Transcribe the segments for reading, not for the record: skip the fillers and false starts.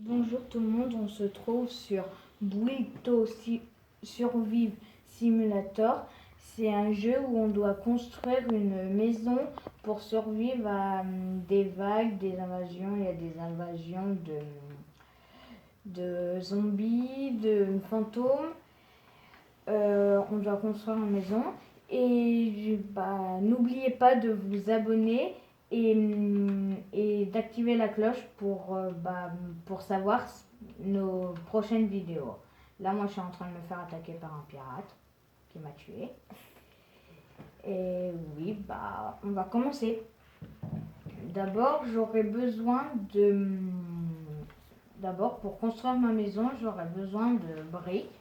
Bonjour tout le monde, on se trouve sur Buito Survive Simulator. C'est un jeu où on doit construire une maison pour survivre à des vagues, des invasions. Il y a des invasions de zombies, de fantômes. On doit construire une maison. Et n'oubliez pas de vous abonner et d'activer la cloche pour savoir nos prochaines vidéos. Là, moi, je suis en train de me faire attaquer par un pirate qui m'a tué. Et oui, on va commencer. D'abord, j'aurai besoin de... D'abord, pour construire ma maison, j'aurai besoin de briques.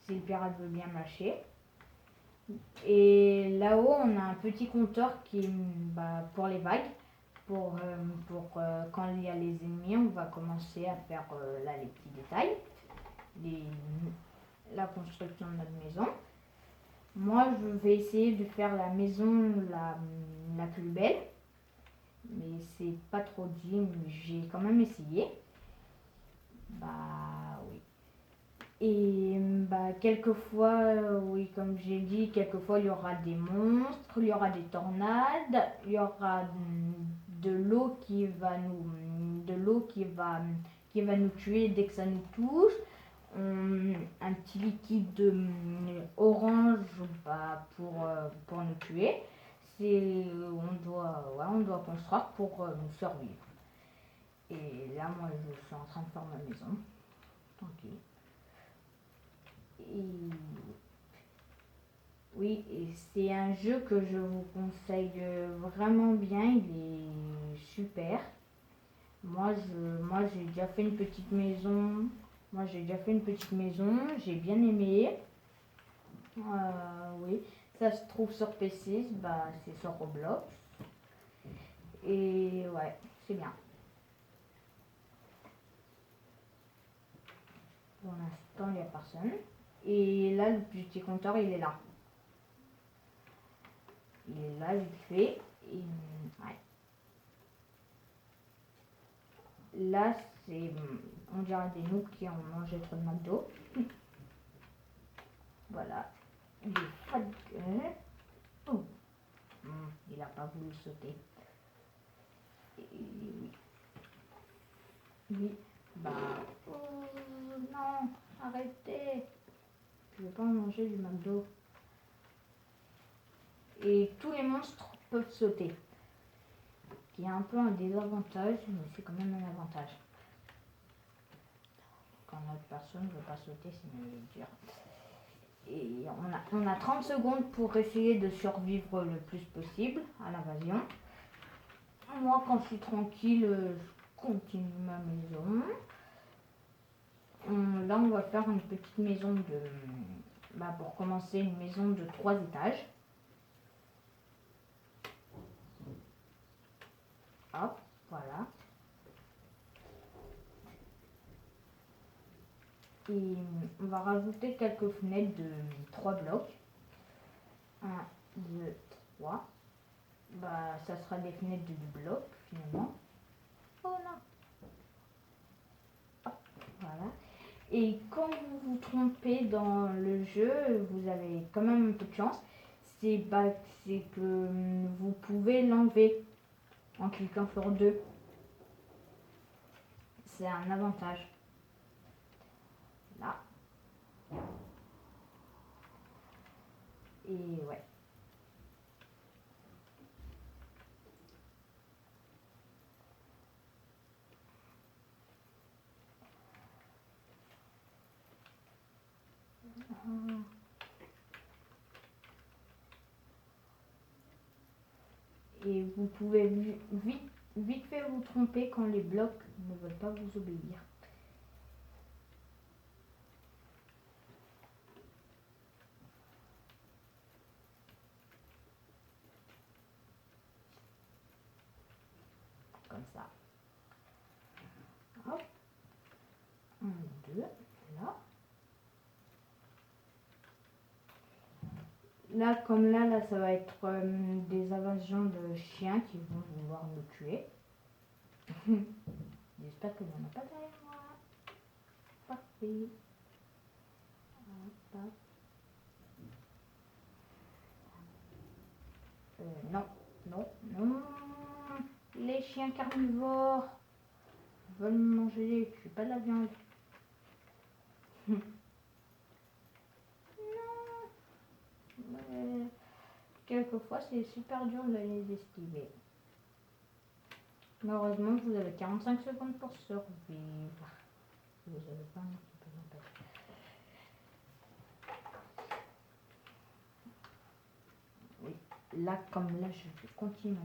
Si le pirate veut bien me lâcher. Et là-haut, on a un petit compteur pour les vagues. Pour quand il y a les ennemis, on va commencer à faire les petits détails. La construction de notre maison. Moi, je vais essayer de faire la maison la plus belle. Mais c'est pas trop dit, mais j'ai quand même essayé. Oui. Et quelquefois, oui, comme j'ai dit, quelquefois il y aura des monstres, il y aura des tornades, il y aura de l'eau qui va nous tuer dès que ça nous touche. Un petit liquide orange pour nous tuer. On doit construire pour survivre. Et là, moi, je suis en train de faire ma maison. Tranquille. Oui, et c'est un jeu que je vous conseille vraiment bien, il est super. Moi, j'ai déjà fait une petite maison. J'ai bien aimé. Oui, ça se trouve sur PC, c'est sur Roblox. Et ouais, c'est bien. Pour l'instant, il n'y a personne. Et là, le petit compteur, il est là. Il est là, vite fait. Ouais. Là, on dirait des noobs qui ont mangé trop de McDo. Voilà. Il est fatigué. Oh. Il n'a pas voulu sauter. Oui. Non, arrêtez. Je ne veux pas manger du McDo. Et tous les monstres peuvent sauter. Il y a un peu un désavantage, mais c'est quand même un avantage. Quand notre personne ne veut pas sauter, c'est dur. Et on a 30 secondes pour essayer de survivre le plus possible à l'invasion. Moi, quand je suis tranquille, je continue ma maison. Là, on va faire une petite maison pour commencer, une maison de 3 étages. Hop, voilà. Et on va rajouter quelques fenêtres de 3 blocs. 1, 2, 3. Ça sera des fenêtres de 2 blocs finalement. Oh non. Hop, voilà. Et quand vous vous trompez dans le jeu, vous avez quand même un peu de chance. C'est que vous pouvez l'enlever en cliquant sur 2. C'est un avantage. Là. Et ouais. Et vous pouvez vite fait vous tromper quand les blocs ne veulent pas vous obéir. Comme ça. Hop. 1, 2, là. Là, comme là, ça va être des invasions de chiens qui vont vouloir nous tuer. J'espère qu'il n'y en a pas derrière moi. Parfait. Hop, hop. Non, non, non. Les chiens carnivores veulent manger. Je suis pas de la viande. Non. Quelquefois, c'est super dur de les esquiver. Malheureusement, vous avez 45 secondes pour survivre. Vous avez pas un petit peu d'empêcher. Oui, là, comme là, je vais continuer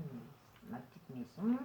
ma petite maison.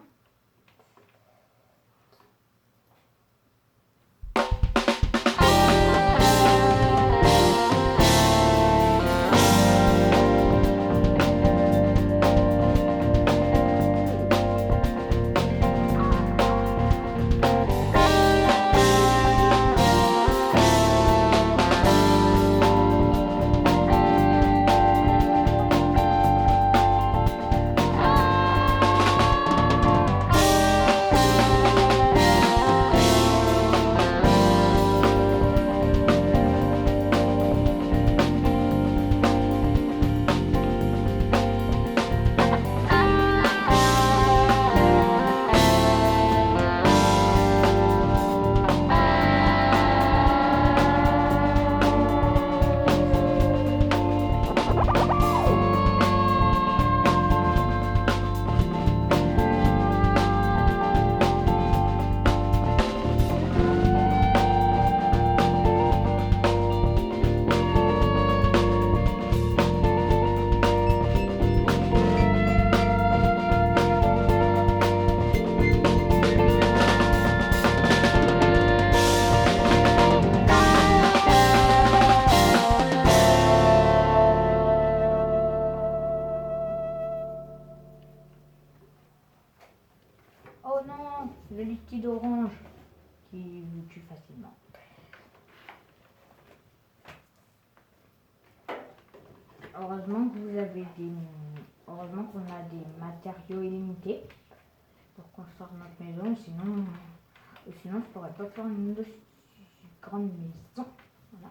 Oh non, le liquide orange qui vous tue facilement. Heureusement que vous avez heureusement qu'on a des matériaux illimités pour construire notre maison, sinon je pourrais pas faire une grande maison. Voilà.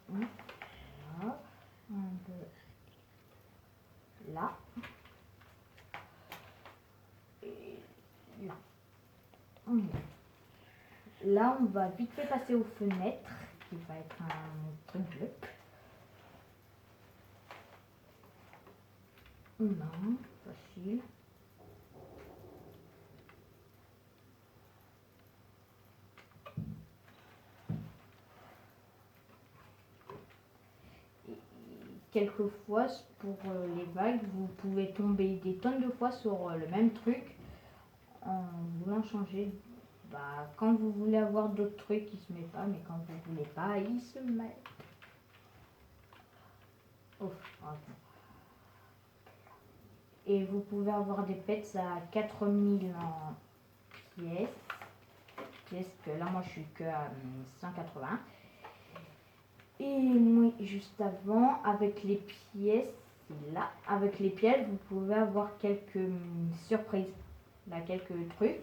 Voilà. Un peu là. Et là. Là, on va vite fait passer aux fenêtres, qui va être un truc bleu. Non, facile. Quelquefois, pour les vagues, vous pouvez tomber des tonnes de fois sur le même truc en voulant changer. Bah, quand vous voulez avoir d'autres trucs, il se met pas, mais quand vous voulez pas, il se met. Oh, attends. Et vous pouvez avoir des pets à 4000 en pièces. Que là, moi, je suis que à 180. Et moi, juste avant, avec les pièces, là, avec les pièces, vous pouvez avoir quelques surprises. Là, quelques trucs.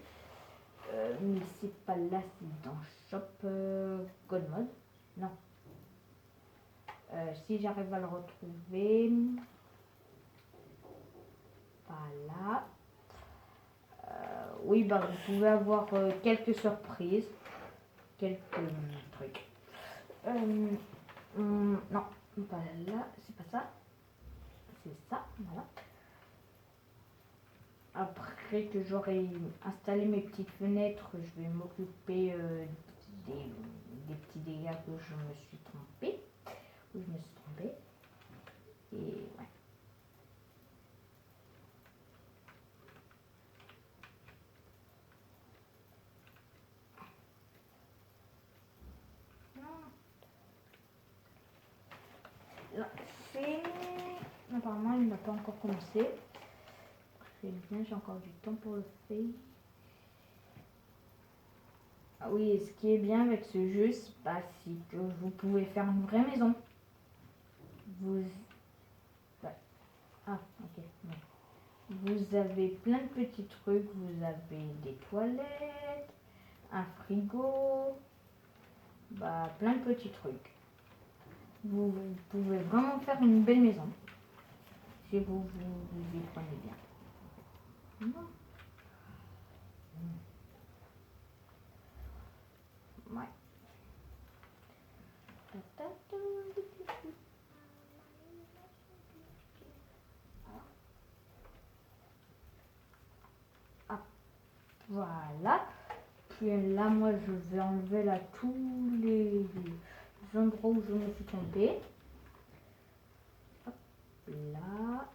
Mais c'est pas là, c'est dans Shop God Mode. Non. Si j'arrive à le retrouver. Voilà. Oui, bah, vous pouvez avoir quelques surprises. Quelques trucs. Non, pas là, c'est pas ça. C'est ça, voilà. Après que j'aurai installé mes petites fenêtres, je vais m'occuper des petits dégâts que je me suis trompée. Où je me suis trompée. Et ouais. Là, c'est... Apparemment, il n'a pas encore commencé. C'est bien, j'ai encore du temps pour le faire. Ah oui, ce qui est bien avec ce jeu, c'est que vous pouvez faire une vraie maison. Vous... Ouais. Ah, ok. Bon. Vous avez plein de petits trucs. Vous avez des toilettes, un frigo, bah, plein de petits trucs. Vous pouvez vraiment faire une belle maison si vous y prenez bien. Ouais. Ah, voilà. Puis là, moi, je vais enlever là tous les endroits où je me suis trompée. Hop, là.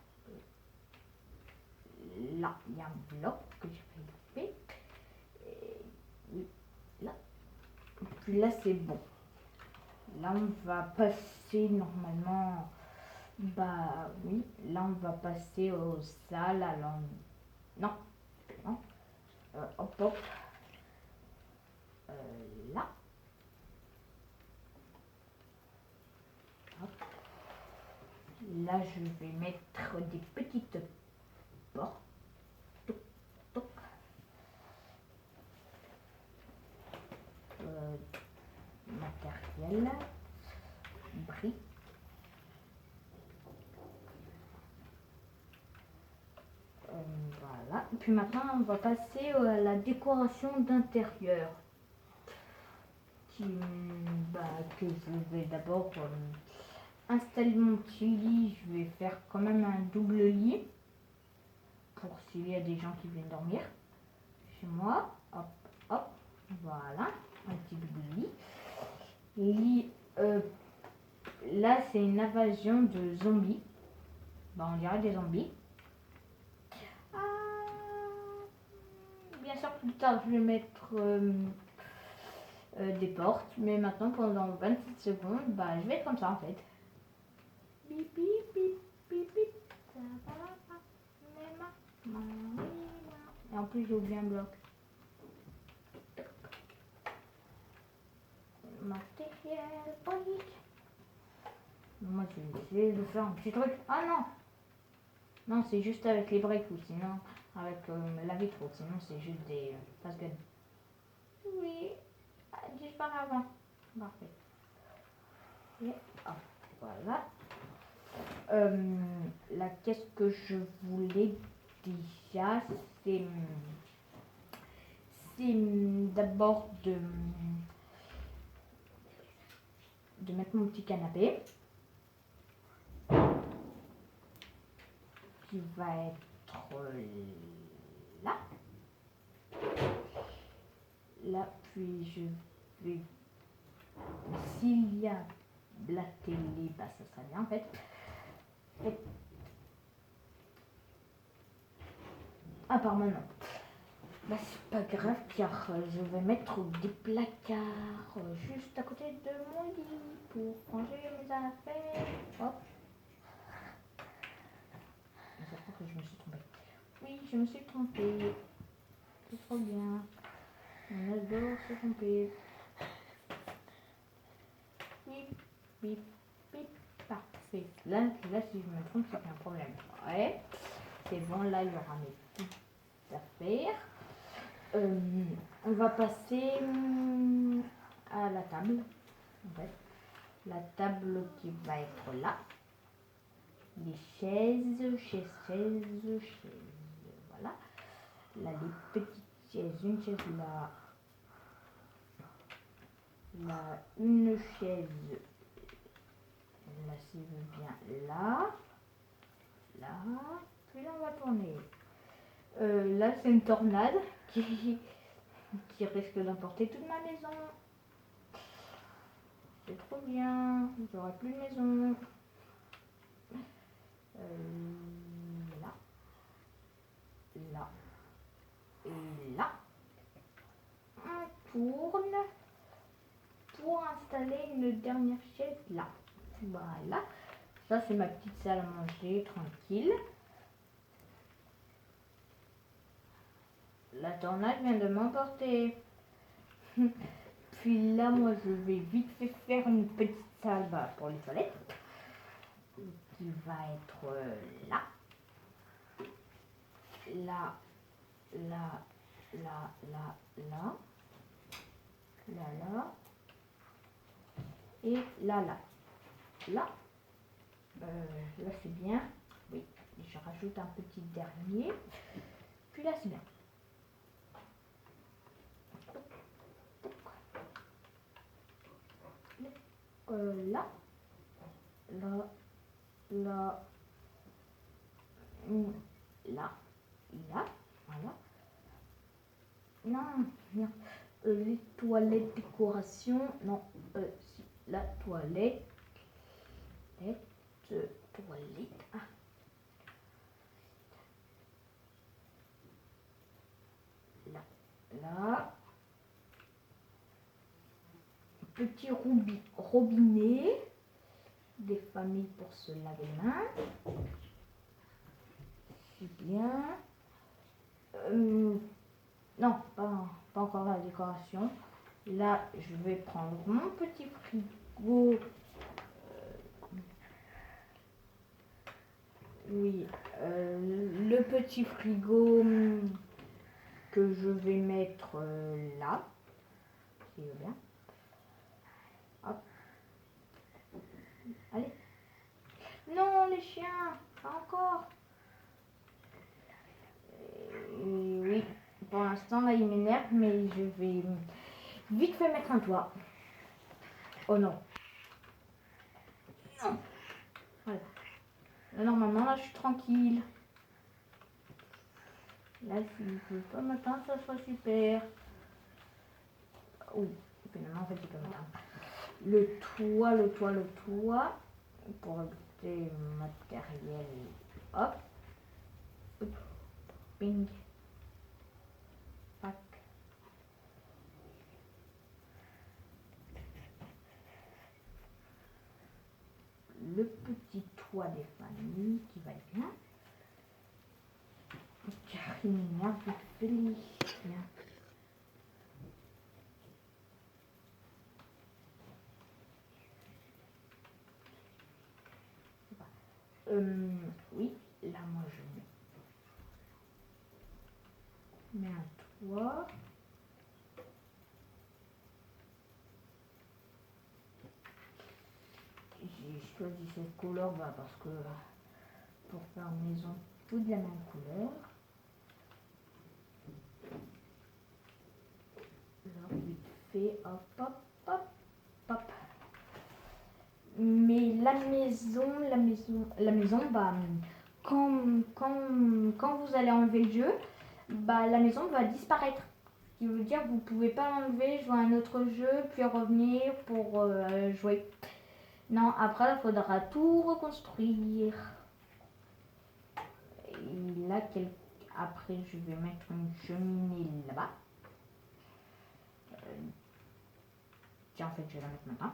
Là, il y a un bloc que je vais couper. Oui, là. Puis là, c'est bon. Là, on va passer normalement. Bah oui, là, on va passer aux salles. Alors, non, non. Hop, hop. Là. Hop. Là, je vais mettre des petites portes. Toc, toc. Matériel. Briques. Voilà. Puis maintenant, on va passer à la décoration d'intérieur. Que je vais d'abord installer mon petit lit. Je vais faire quand même un double lit pour s'il y a des gens qui viennent dormir chez moi. Hop, hop, voilà, un petit double lit. Lit, là c'est une invasion de zombies. Bah, on dirait des zombies. Bien sûr, plus tard je vais mettre des portes, mais maintenant pendant 27 secondes, bah, je vais être comme ça en fait. Bip, bip, bip, bip, bip. Et en plus j'ai oublié un bloc. Matériel brique. Moi je vais essayer de faire un petit truc. Ah non. Non, c'est juste avec les briques ou sinon avec la vitre ou sinon c'est juste des fast guns. Oui, disparaît avant. Parfait. Et hop, voilà. Là, qu'est-ce que je voulais déjà, c'est d'abord de mettre mon petit canapé qui va être là. Là, puis je vais, s'il y a de la télé, bah ça serait bien en fait. Et, apparemment non. Bah c'est pas grave car je vais mettre des placards juste à côté de mon lit pour ranger mes affaires. Hop. Je crois que je me suis trompée. Oui, je me suis trompée. C'est trop bien. On adore se tromper. Bip, bip, bip. Parfait. Là, si je me trompe, c'est qu'il y a un problème. Ouais. C'est bon, là, il y aura mes petites affaires. On va passer à la table. En fait. La table qui va être là. Les chaises. Voilà. Là, les petites chaises. Une chaise là. Là, une chaise. Là, si je veux bien. Là. Là. Puis là, on va tourner. Là, c'est une tornade qui risque d'emporter toute ma maison. C'est trop bien. J'aurai plus de maison. Là. Là. Et là. On tourne pour installer une dernière chaise là. Voilà. Ça, c'est ma petite salle à manger, tranquille. La tornade vient de m'emporter. Puis là, moi, je vais vite fait faire une petite salle pour les toilettes. Qui va être là. là, là, là, là, là, là, et là, là. Là, là c'est bien. Oui, je rajoute un petit dernier. Puis là c'est bien. Là, là, là, là, là, voilà. Non, non. Les toilettes décoration, non, si, la toilette, toilette, ah. Là, là, petit robinet, des familles pour se laver les mains, c'est bien. Non, pas encore la décoration. Là, je vais prendre mon petit frigo. Oui, le petit frigo que je vais mettre là, si veut bien. Hop. Allez. Non, les chiens, pas encore. Oui, pour l'instant, là, il m'énerve, mais je vais vite fait mettre un toit. Oh non. Non. Voilà. Là, normalement, là, je suis tranquille. Là, s'il ne peut pas m'atteindre, ça sera super. Oh, finalement, en fait, il peut m'atteindre. Le toit. Pour ajouter matériel. Hop. Ping. Pac. Le petit toit des familles qui va bien. Karina, vous félicite. Oui, là moi je mets un toit. J'ai choisi cette couleur parce que pour faire une maison tout de la même couleur. Alors vite fait, hop, hop, hop, hop. Mais la maison, bah, quand vous allez enlever le jeu, bah, la maison va disparaître. Ce qui veut dire que vous ne pouvez pas l'enlever, jouer à un autre jeu, puis revenir pour jouer. Non, après, il faudra tout reconstruire. Et là, après, je vais mettre une cheminée là-bas. Tiens, en fait, je vais la mettre maintenant.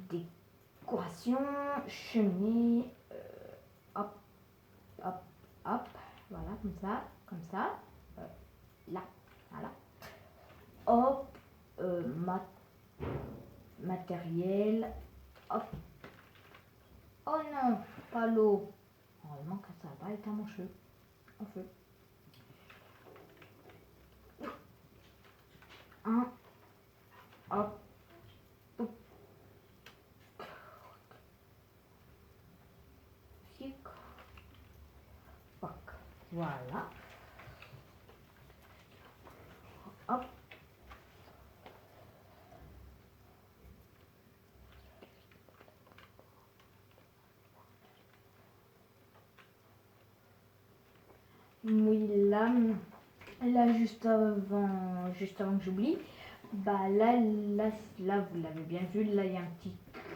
Décoration, cheminée, hop, hop, hop. Voilà, comme ça. Là, voilà. Hop, matériel, hop. Oh non, pas l'eau. Heureusement que ça va pas être à mon cheveu. En feu. Un, hop, hop. Chic. Voilà. Hop. Oui, là juste avant que j'oublie, bah là, vous l'avez bien vu, là il y a un petit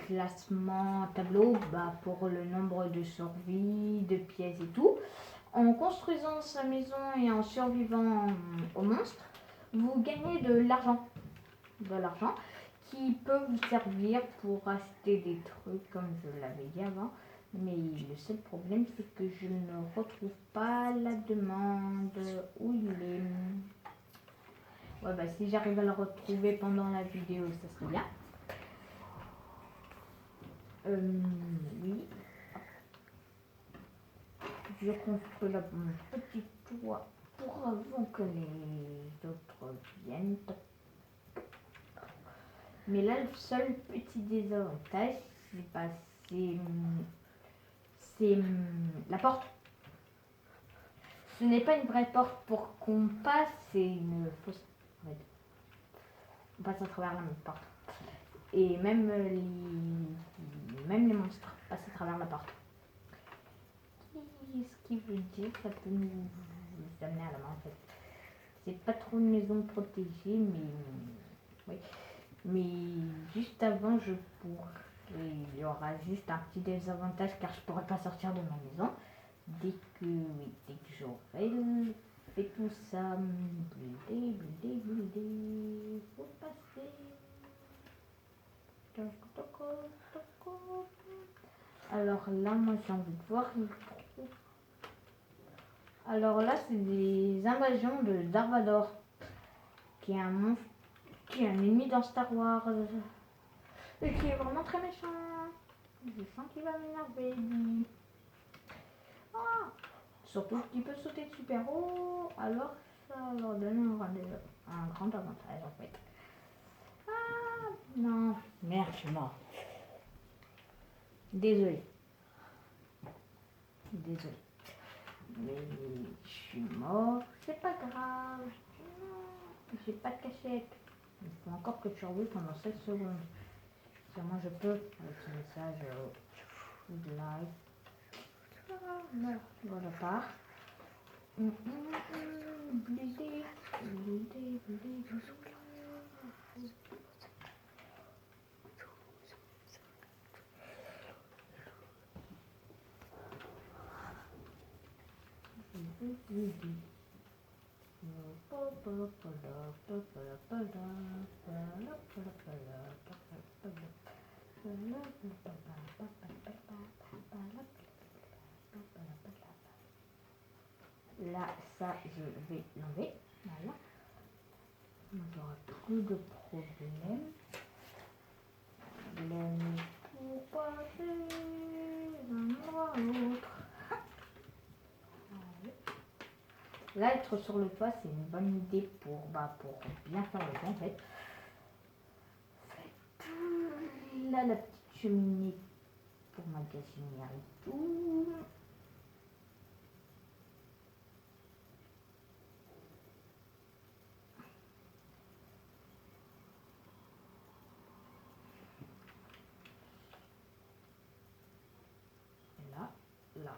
classement, un tableau pour le nombre de survies, de pièces et tout. En construisant sa maison et en survivant aux monstres, vous gagnez de l'argent. Qui peut vous servir pour acheter des trucs comme je l'avais dit avant. Mais le seul problème, c'est que je ne retrouve pas la demande. Où il est? Ouais, bah si j'arrive à le retrouver pendant la vidéo, ça serait bien. Oui. je construis là mon petit toit pour avant que les autres viennent. Mais là, le seul petit désavantage, c'est la porte. Ce n'est pas une vraie porte pour qu'on passe, c'est une fausse. On passe à travers la même porte. Et même les monstres passent à travers la porte. Ce qui veut dire que ça peut nous amener à la main en fait. C'est pas trop une maison protégée, mais oui. Mais juste avant, il y aura juste un petit désavantage car je pourrais pas sortir de ma maison. Dès que j'aurai fait tout ça, faut passer. Alors là, moi j'ai envie de voir. Alors là, c'est des invasions de Darvador, qui est un monstre, qui est un ennemi dans Star Wars, et qui est vraiment très méchant. Je sens qu'il va m'énerver. Ah, surtout qu'il peut sauter de super haut, alors ça leur donne un grand avantage en fait. Ah non, merde, je suis mort. Désolé. Mais je suis mort, c'est pas grave. Non, j'ai pas de cachette. Il faut encore que tu survives pendant 7 secondes. Si moi je peux, avec ce message de live. Voilà part. Là, ça, je vais l'enlever. Voilà. On n'aura plus de problème. Pour passer d'un endroit à l'autre. Là, être sur le toit, c'est une bonne idée pour bien faire le temps en fait. Là, la petite cheminée pour magasiner et tout. Là. Voilà.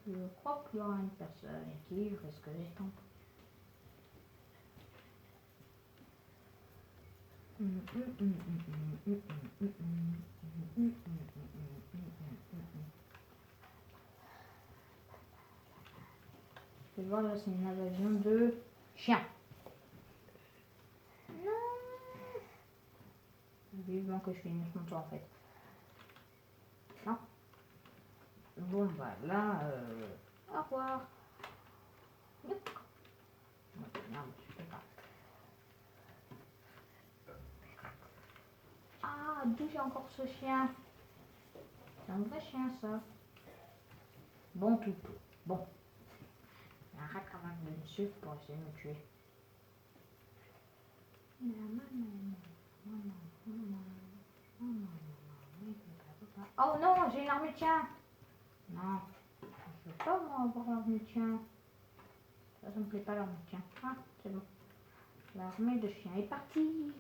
Je crois qu'il y aura une personne qui risque d'être en Je vais voir là, c'est une invasion de chiens. Non. Vivement que je finisse mon tour en fait. Non. Bon bah là, au revoir. Non, je peux pas. Ah, d'où j'ai encore ce chien? C'est un vrai chien ça. Bon toutou. Bon. Arrête quand même de me suivre pour essayer de me tuer. Oh non, j'ai une armée de chiens. Non, je veux pas moi avoir l'armée de chiens. Ça me plaît pas l'armée de chiens. Ah, c'est bon. L'armée de chiens est partie.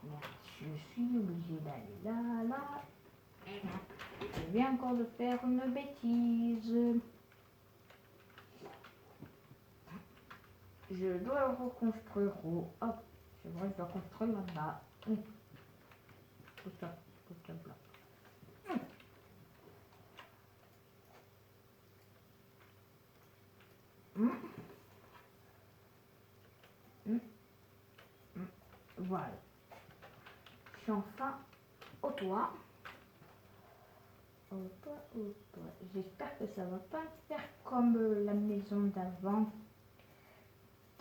Merde, je suis obligée d'aller là. Je viens encore de faire une bêtise. Je dois reconstruire. Hop, c'est vrai, je dois construire là-bas. Tout ça là. Voilà. Je suis enfin au toit. J'espère que ça va pas faire comme la maison d'avant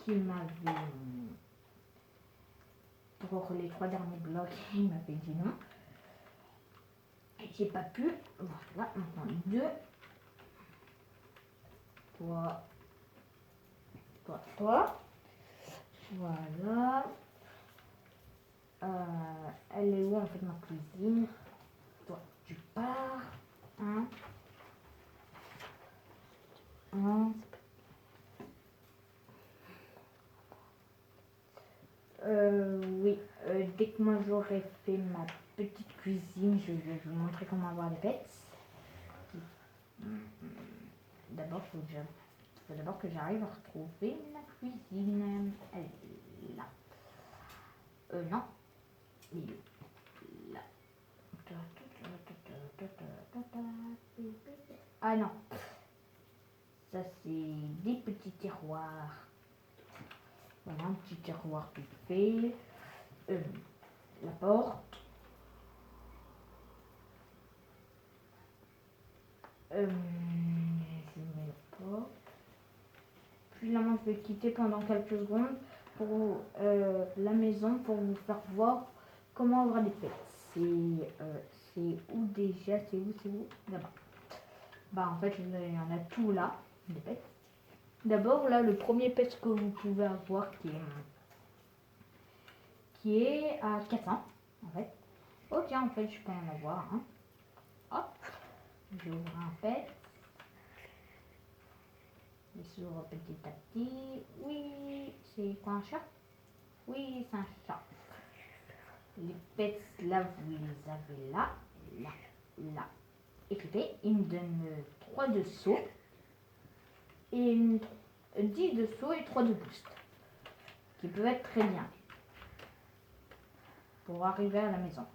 qui m'avait... Pour les 3 derniers blocs, il m'avait dit non. J'ai pas pu. Voilà, maintenant 2. Toi. Voilà. Elle est où en fait ma cuisine? Toi, tu pars. 1. Oui, dès que moi j'aurai fait ma petite cuisine, je vais vous montrer comment avoir des pets. D'abord, faut d'abord que j'arrive à retrouver la cuisine. Elle est là. Non. Il est là. Ah non. Ça, c'est des petits tiroirs. Voilà, un petit tiroir tout fait. La porte. Je mets la porte. Puis là, moi, je vais quitter pendant quelques secondes pour la maison pour vous faire voir comment avoir des pets. C'est où déjà? C'est où là-bas. Bah, en fait, il y en a tout là, des pets. D'abord, là, le premier pet que vous pouvez avoir qui est à 400, en fait. Oh, tiens, en fait, je peux en avoir un. Hop, j'ouvre un pet. Il s'ouvre petit à petit. Oui, c'est quoi un chat? Oui, c'est un chat. Les pets, là, vous les avez là, là. Écoutez, il me donne 3 de saut, et 10 de saut et 3 de boost. Qui peut être très bien pour arriver à la maison.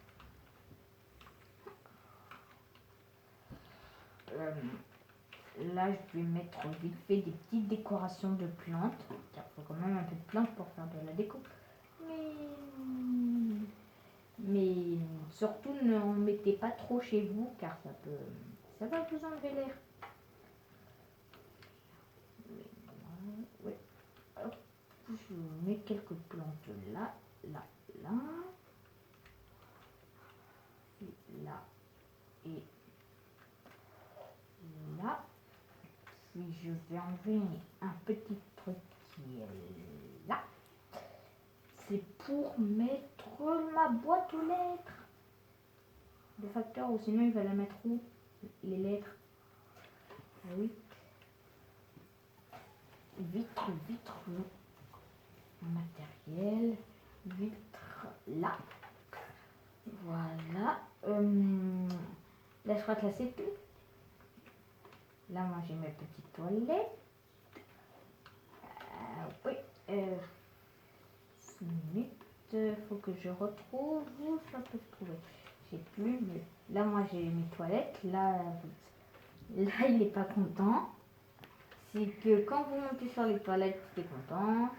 Là, je vais mettre vite fait des petites décorations de plantes. Car il faut quand même un peu de plantes pour faire de la déco. Mais surtout, n'en mettez pas trop chez vous car ça va vous enlever l'air. Ouais. Hop, je mets quelques plantes là, là. Et là et là. Puis je vais enlever un petit truc qui est là. C'est pour mettre ma boîte aux lettres. Le facteur, ou sinon il va la mettre où? Les lettres. Ah oui. Vitre. Matériel. Vitre là. Voilà. Là, je crois que là, c'est tout. Là, moi, j'ai mes petites toilettes. Oui. Minute. Faut que je retrouve. Où je peux trouver? J'ai plus. Mais là, moi, j'ai mes toilettes. Là, il n'est pas content. C'est que quand vous montez sur les toilettes, il est content.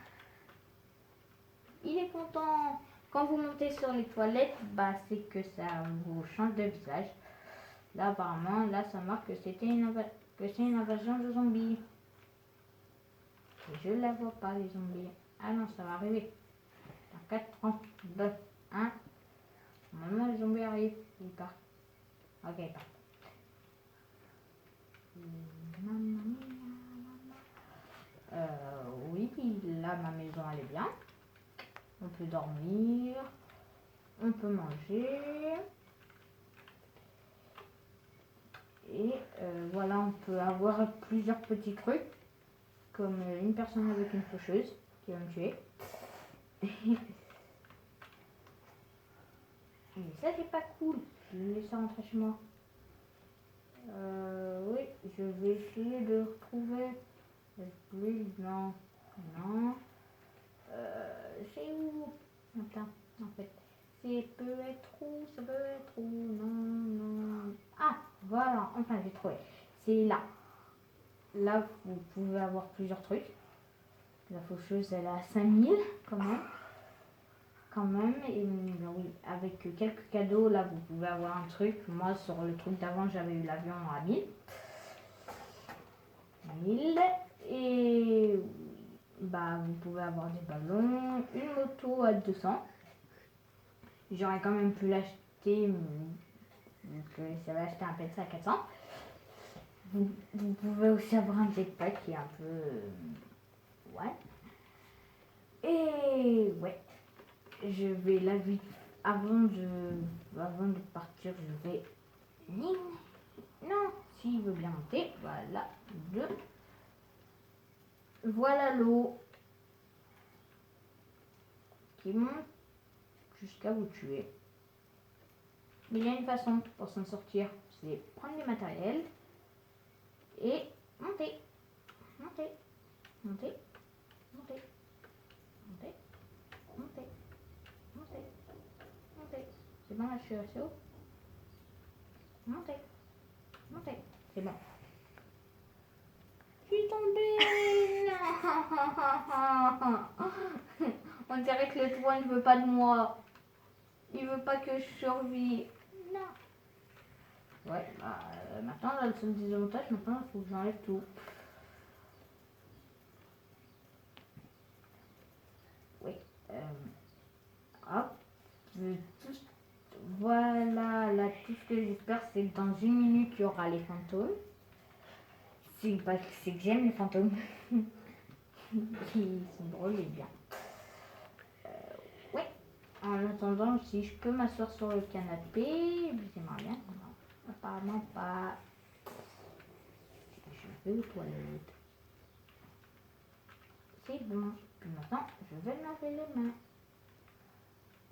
Il est content. Quand vous montez sur les toilettes, bah, c'est que ça vous change de visage. Là, apparemment, là, ça marque que c'est une invasion de zombies. Et je la vois pas, les zombies. Ah non, ça va arriver. Dans 4, 3, 2, 1. Normalement, les zombies arrivent. Ils partent. Ok, ils partent. Oui, là, ma maison, elle est bien. On peut dormir. On peut manger. Et voilà, on peut avoir plusieurs petits trucs. Comme une personne avec une faucheuse qui va me tuer. Mais ça, c'est pas cool. Je vais laisser rentrer chez moi. Oui, je vais essayer de retrouver. Oui, non. C'est où? Attends, en fait. C'est peut être où? Ça peut être où? Non. Ah, voilà, enfin, j'ai trouvé. C'est là. Là, vous pouvez avoir plusieurs trucs. La faucheuse, elle a 5000 quand même. Et oui, avec quelques cadeaux, là, vous pouvez avoir un truc. Moi, sur le truc d'avant, j'avais eu l'avion à 1000. Et bah, vous pouvez avoir des ballons, une moto à 200. J'aurais quand même pu l'acheter, vu que ça va acheter un PC à 400. Vous pouvez aussi avoir un jetpack qui est un peu... ouais. Et ouais, je vais là vite. Avant de partir, je vais... Non, s'il veut bien monter, voilà, 2. Voilà l'eau qui monte jusqu'à vous tuer. Mais il y a une façon pour s'en sortir, c'est prendre du matériel et monter, monter, monter, monter, monter, monter, monter, monter. C'est bon là, je suis assez haut. Monter, monter, c'est bon. Je suis tombée. Non. On dirait que le toit ne veut pas de moi. Il veut pas que je survive. Non. Ouais, bah, maintenant, là, le seul désavantage, maintenant, il faut que j'enlève tout. Oui. Hop. Voilà, là, tout ce que j'espère, c'est que dans une minute, il y aura les fantômes. C'est que j'aime les fantômes. Ils sont drôles et bien. Ouais. En attendant, si je peux m'asseoir sur le canapé, j'aimerais bien. Non, apparemment pas. Je vais aux toilettes. C'est bon. Puis maintenant, je vais me laver les mains.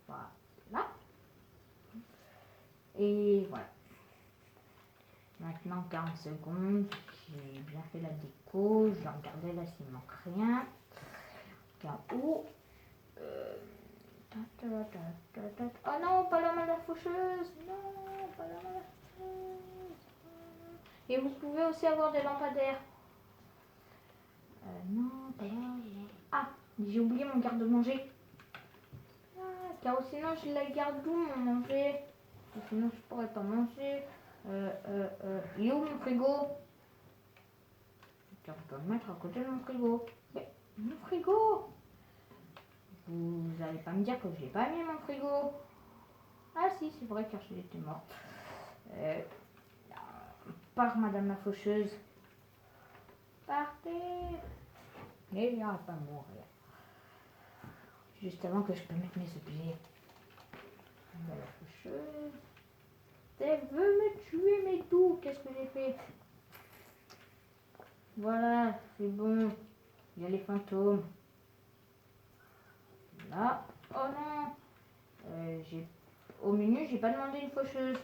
Voilà. Et voilà. Maintenant 40 secondes, j'ai bien fait la déco, je vais regarder là s'il manque rien. Car où oh non, pas la main à la faucheuse. Non, pas la main à la faucheuse. Et vous pouvez aussi avoir des lampadaires. Non, pas là. Ah, j'ai oublié mon garde-manger. Ah, car sinon je la garde où mon manger? Sinon je pourrais pas manger. Il est où mon frigo? Je peux le mettre à côté de mon frigo. Mais mon frigo! Vous n'allez pas me dire que je n'ai pas mis mon frigo. Ah si, c'est vrai car je était mort. Par Madame la Faucheuse. Partez! Mais il n'ira pas mourir. Juste avant que je peux mettre mes objets. Madame la Faucheuse. Elle veut me tuer, mais tout. Qu'est-ce que j'ai fait? Voilà, c'est bon. Il y a les fantômes. Là. Oh non. Au menu, j'ai pas demandé une faucheuse.